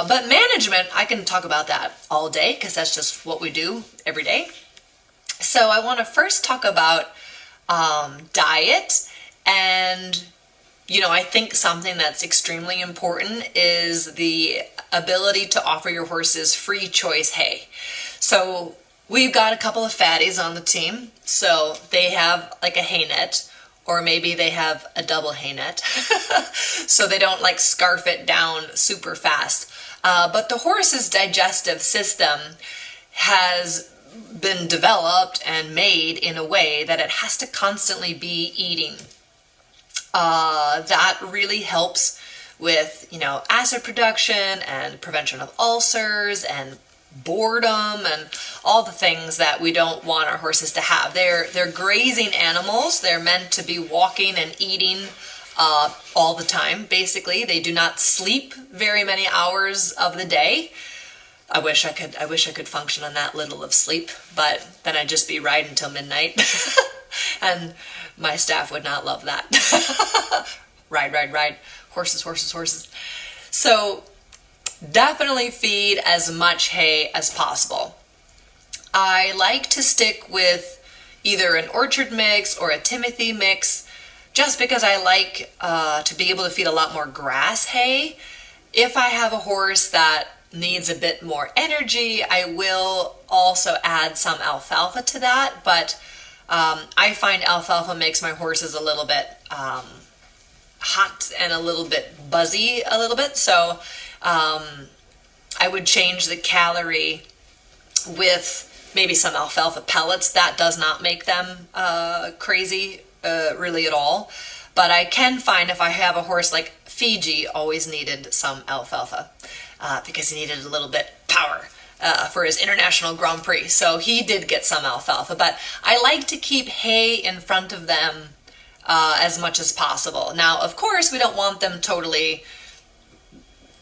But management, I can talk about that all day because that's just what we do every day. So I want to first talk about diet, and I think something that's extremely important is the ability to offer your horses free choice hay. So we've got a couple of fatties on the team, so they have like a hay net, or maybe they have a double hay net, so they don't like scarf it down super fast. But the horse's digestive system has been developed and made in a way that it has to constantly be eating. That really helps with, acid production and prevention of ulcers and boredom and all the things that we don't want our horses to have. They're grazing animals. They're meant to be walking and eating all the time, basically. They do not sleep very many hours of the day. I wish I could function on that little of sleep, but then I'd just be riding until midnight. And my staff would not love that. Ride. Horses. So definitely feed as much hay as possible. I like to stick with either an orchard mix or a Timothy mix, just because I like to be able to feed a lot more grass hay. If I have a horse that needs a bit more energy, I will also add some alfalfa to that, but I find alfalfa makes my horses a little bit hot and a little bit buzzy a little bit, so I would change the calorie with maybe some alfalfa pellets. That does not make them crazy really at all, but I can find if I have a horse like Fiji always needed some alfalfa because he needed a little bit power for his International Grand Prix, so he did get some alfalfa. But I like to keep hay in front of them as much as possible. Now, of course, we don't want them totally,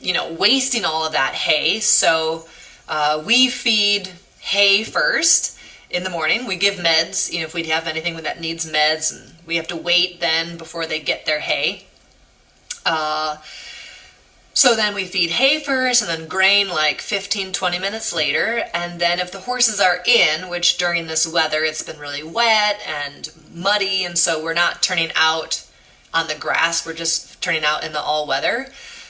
wasting all of that hay, so we feed hay first in the morning. We give meds, if we have anything that needs meds, and we have to wait then before they get their hay. So then we feed hay first and then grain like 15-20 minutes later, and then if the horses are in, which during this weather it's been really wet and muddy, and so we're not turning out on the grass, we're just turning out in the all weather.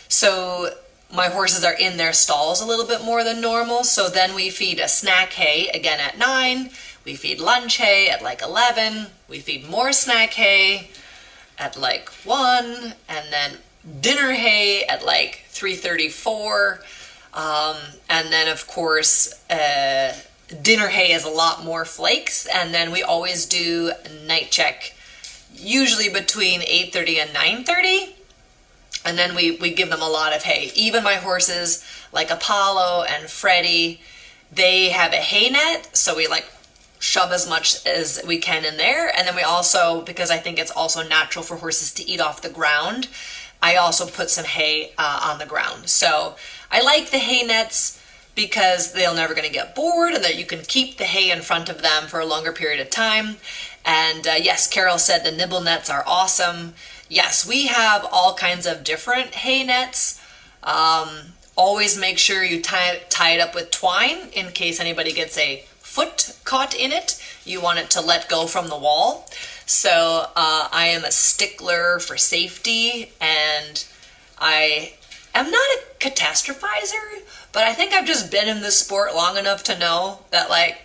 So my horses are in their stalls a little bit more than normal, so then we feed a snack hay again at 9, we feed lunch hay at like 11, we feed more snack hay at like 1, and then dinner hay at like 3:34, and then of course dinner hay is a lot more flakes, and then we always do night check usually between 8:30 and 9:30, and then we give them a lot of hay. Even my horses like Apollo and Freddie, they have a hay net, so we like shove as much as we can in there, and then we also, because I think it's also natural for horses to eat off the ground, I also put some hay on the ground. So I like the hay nets because they're never going to get bored, and that you can keep the hay in front of them for a longer period of time. And yes, Carol said the nibble nets are awesome. Yes, we have all kinds of different hay nets. Always make sure you tie it up with twine in case anybody gets a foot caught in it. You want it to let go from the wall. So I am a stickler for safety, and I am not a catastrophizer, but I think I've just been in this sport long enough to know that like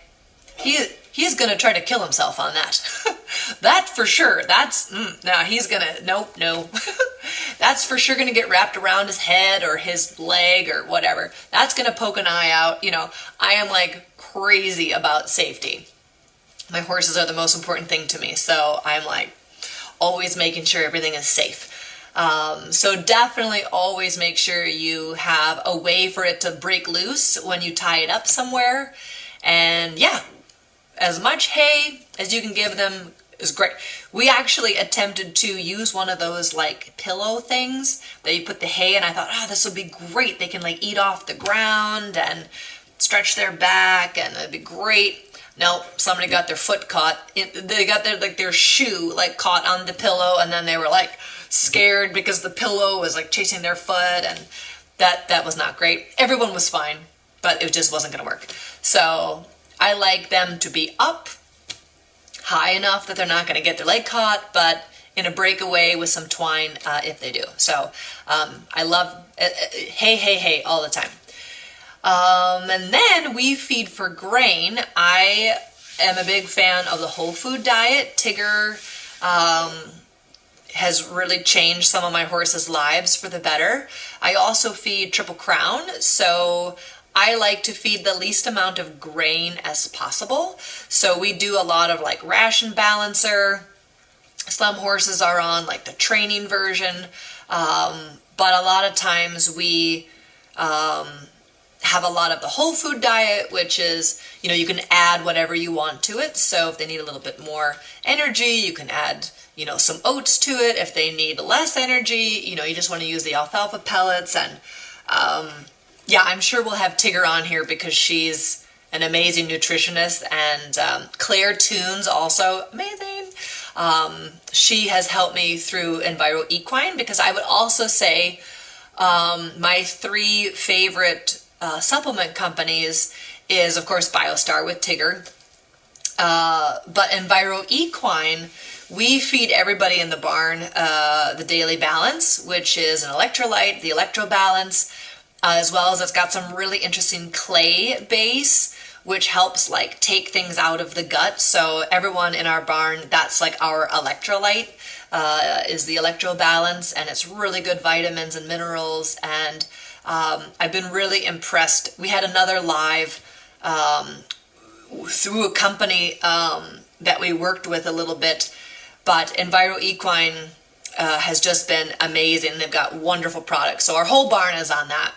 he's gonna try to kill himself on that. That for sure. That's he's gonna no. That's for sure gonna get wrapped around his head or his leg or whatever. That's gonna poke an eye out. I am like crazy about safety. My horses are the most important thing to me, so I'm like always making sure everything is safe. So definitely always make sure you have a way for it to break loose when you tie it up somewhere. And yeah, as much hay as you can give them is great. We actually attempted to use one of those like pillow things that you put the hay in. I thought, this would be great. They can like eat off the ground and stretch their back, and it'd be great. Nope, somebody got their foot caught. They got their shoe like caught on the pillow, and then they were like scared because the pillow was like chasing their foot, and that was not great. Everyone was fine, but it just wasn't going to work. So I like them to be up high enough that they're not going to get their leg caught, but in a breakaway with some twine if they do. So I love hay all the time. And then we feed for grain. I am a big fan of the whole food diet. Tigger has really changed some of my horses' lives for the better. I also feed Triple Crown, so I like to feed the least amount of grain as possible. So we do a lot of like ration balancer. Some horses are on like the training version, but a lot of times we have a lot of the whole food diet, which is, you know, you can add whatever you want to it. So if they need a little bit more energy, you can add, you know, some oats to it. If they need less energy, you know, you just want to use the alfalfa pellets. And yeah, I'm sure we'll have Tigger on here because she's an amazing nutritionist, and Claire Toons also amazing. She has helped me through Enviro Equine, because I would also say my three favorite supplement companies is, of course, BioStar with Tigger, but Enviro Equine, we feed everybody in the barn the Daily Balance, which is an electrolyte, the Electro Balance, as well as it's got some really interesting clay base, which helps like take things out of the gut. So everyone in our barn, that's like our electrolyte, is the Electro Balance, and it's really good vitamins and minerals. And I've been really impressed. We had another live through a company that we worked with a little bit, but Enviro Equine has just been amazing. They've got wonderful products. So our whole barn is on that,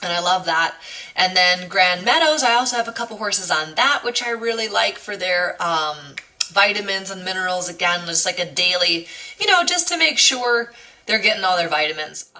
and I love that. And then Grand Meadows, I also have a couple horses on that, which I really like for their vitamins and minerals. Again, just like a daily, you know, just to make sure they're getting all their vitamins.